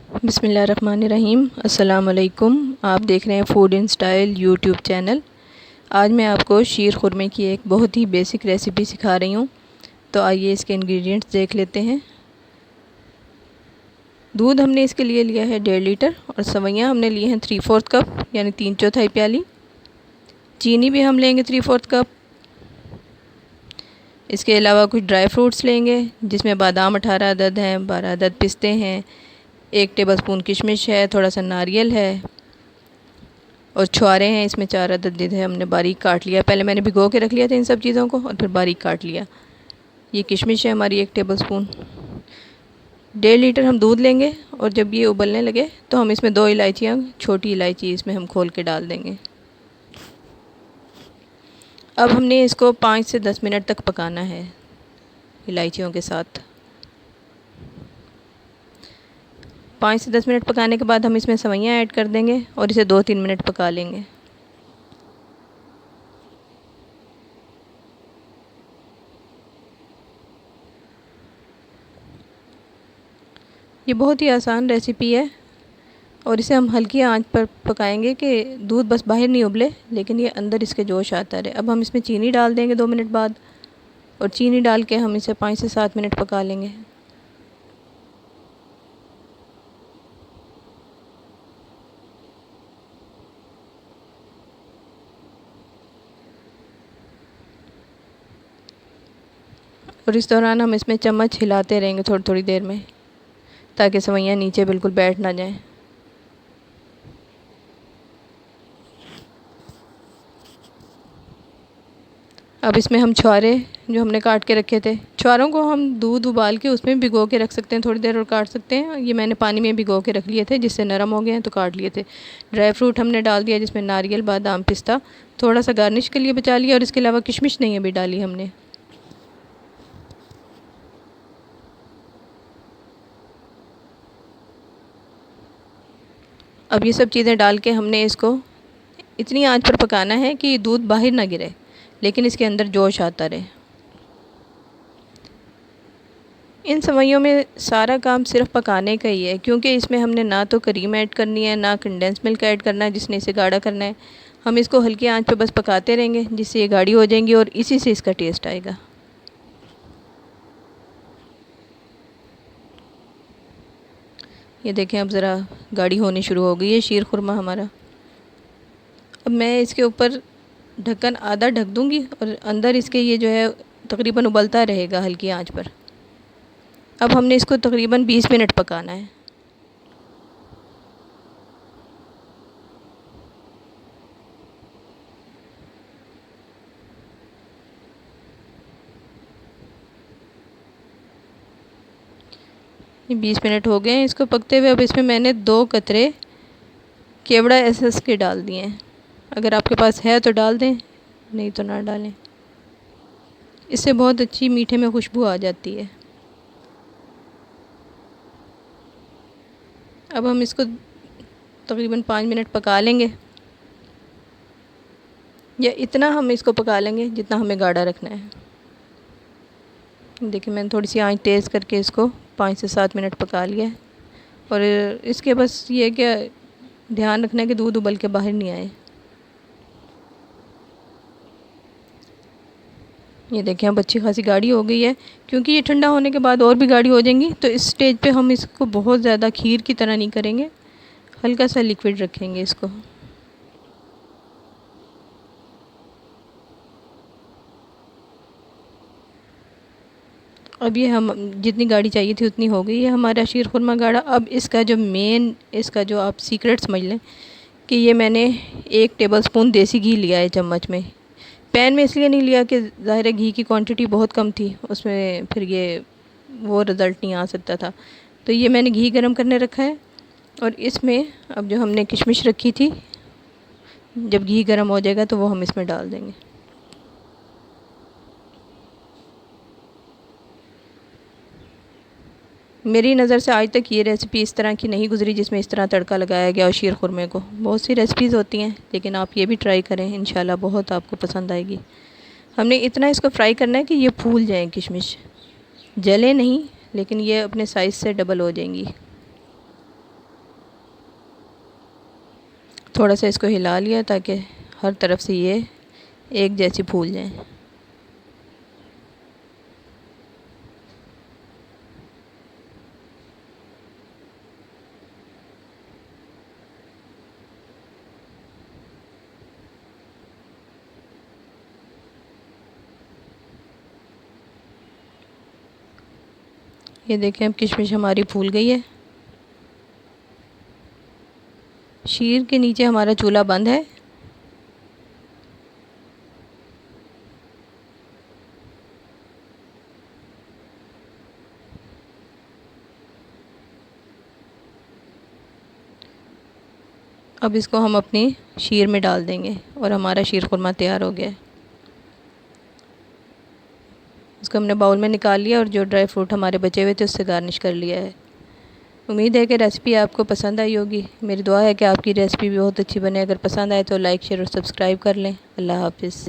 बिस्मिल्लाहिर्रहमानिर्रहीम। अस्सलाम वालेकुम। आप देख रहे हैं food in style YouTube channel. आज मैं आपको शीर खुरमे की एक बहुत ही बेसिक रेसिपी सिखा रही हूँ। तो आइए इसके इंग्रेडिएंट्स देख लेते हैं। दूध हमने इसके लिए लिया है 1.5 लीटर और सवैयाँ हमने लिए हैं 3/4 कप यानी 3/4 प्याली। चीनी भी हम लेंगे 3/4 कप। इसके अलावा कुछ ड्राई फ्रूट्स लेंगे जिसमें बादाम 18 अदद हैं, 12 अदद पिस्ते हैं, 1 टेबलस्पून किशमिश है, थोड़ा सा नारियल है और छुआरे हैं। इसमें 4 अदद है, हमने बारीक काट लिया। पहले मैंने भिगो के रख लिया था इन सब चीज़ों को और फिर बारीक काट लिया। ये किशमिश है हमारी 1 टेबलस्पून। 1.5 लीटर हम दूध लेंगे और जब ये उबलने लगे तो हम इसमें 2 इलायचियाँ, छोटी इलायची इसमें हम खोल के डाल देंगे। अब हमने इसको 5 से 10 मिनट तक पकाना है इलायचियों के साथ। 5 से 10 मिनट पकाने के बाद हम इसमें सवैयाँ ऐड कर देंगे और इसे 2-3 मिनट पका लेंगे। ये बहुत ही आसान रेसिपी है और इसे हम हल्की आंच पर पकाएंगे कि दूध बस बाहर नहीं उबले लेकिन ये अंदर इसके जोश आता रहे। अब हम इसमें चीनी डाल देंगे 2 मिनट बाद और चीनी डाल के हम इसे 5 से 7 मिनट पका लेंगे। और इस दौरान हम इसमें चम्मच हिलाते रहेंगे थोड़ी थोड़ी देर में ताकि सवैयाँ नीचे बिल्कुल बैठ ना जाएं। अब इसमें हम छुआरे जो हमने काट के रखे थे, छुआरों को हम दूध उबाल के उसमें भिगो के रख सकते हैं थोड़ी देर और काट सकते हैं। ये मैंने पानी में भिगो के रख लिए थे जिससे नरम हो गए हैं तो काट लिए थे। ड्राई फ्रूट हमने डाल दिया जिसमें नारियल, बादाम, पिस्ता, थोड़ा सा गार्निश के लिए बचा लिया और इसके अलावा किशमिश नहीं अभी डाली हमने। अब ये सब चीज़ें डाल के हमने इसको इतनी आंच पर पकाना है कि दूध बाहर ना गिरे लेकिन इसके अंदर जोश आता रहे। इन सवैयों में सारा काम सिर्फ पकाने का ही है क्योंकि इसमें हमने ना तो क्रीम ऐड करनी है ना कंडेंस मिल्क ऐड करना है जिसने इसे गाढ़ा करना है। हम इसको हल्की आंच पे बस पकाते रहेंगे जिससे ये गाढ़ी हो जाएंगी और इसी से इसका टेस्ट आएगा। ये देखें अब ज़रा गाढ़ी होनी शुरू हो गई है शीर खुरमा हमारा। अब मैं इसके ऊपर ढक्कन आधा ढक दूँगी और अंदर इसके ये जो है तकरीबन उबलता रहेगा हल्की आंच पर। अब हमने इसको तकरीबन 20 मिनट पकाना है। ये 20 मिनट हो गए हैं इसको पकते हुए। अब इसमें मैंने 2 कतरे केवड़ा एसेंस के डाल दिए हैं। अगर आपके पास है तो डाल दें, नहीं तो ना डालें। इससे बहुत अच्छी मीठे में खुशबू आ जाती है। अब हम इसको तकरीबन 5 मिनट पका लेंगे या इतना हम इसको पका लेंगे जितना हमें गाढ़ा रखना है। देखिए मैंने थोड़ी सी आंच तेज़ करके इसको 5 से 7 मिनट पका लिया है और इसके बस ये क्या ध्यान रखना है कि दूध उबल के बाहर नहीं आए। ये देखें अब अच्छी खासी गाढ़ी हो गई है क्योंकि ये ठंडा होने के बाद और भी गाढ़ी हो जाएंगी। तो इस स्टेज पे हम इसको बहुत ज़्यादा खीर की तरह नहीं करेंगे, हल्का सा लिक्विड रखेंगे इसको। अब ये हम जितनी गाढ़ी चाहिए थी उतनी हो गई है हमारा शीर खुरमा गाढ़ा। अब इसका जो आप सीक्रेट समझ लें कि ये मैंने 1 टेबलस्पून देसी घी लिया है चम्मच में। पैन में इसलिए नहीं लिया कि ज़ाहिर है घी की क्वांटिटी बहुत कम थी, उसमें फिर ये वो रिज़ल्ट नहीं आ सकता था। तो ये मैंने घी गरम करने रखा है और इसमें अब जो हमने किशमिश रखी थी, जब घी गरम हो जाएगा तो वो हम इसमें डाल देंगे। मेरी नज़र से आज तक ये रेसिपी इस तरह की नहीं गुज़री जिसमें इस तरह तड़का लगाया गया और शीर खुरमे को। बहुत सी रेसिपीज़ होती हैं लेकिन आप ये भी ट्राई करें, इंशाल्लाह बहुत आपको पसंद आएगी। हमने इतना इसको फ्राई करना है कि ये फूल जाए, किशमिश जले नहीं लेकिन ये अपने साइज़ से डबल हो जाएंगी। थोड़ा सा इसको हिला लिया ताकि हर तरफ से ये एक जैसी फूल जाए। ये देखें अब किशमिश हमारी फूल गई है। शीर के नीचे हमारा चूल्हा बंद है। अब इसको हम अपनी शीर में डाल देंगे और हमारा शीर खुरमा तैयार हो गया है। इसको हमने बाउल में निकाल लिया और जो ड्राई फ्रूट हमारे बचे हुए थे उससे गार्निश कर लिया है। उम्मीद है कि रेसिपी आपको पसंद आई होगी। मेरी दुआ है कि आपकी रेसिपी भी बहुत अच्छी बने। अगर पसंद आए तो लाइक शेयर और सब्सक्राइब कर लें। अल्लाह हाफ़िज़।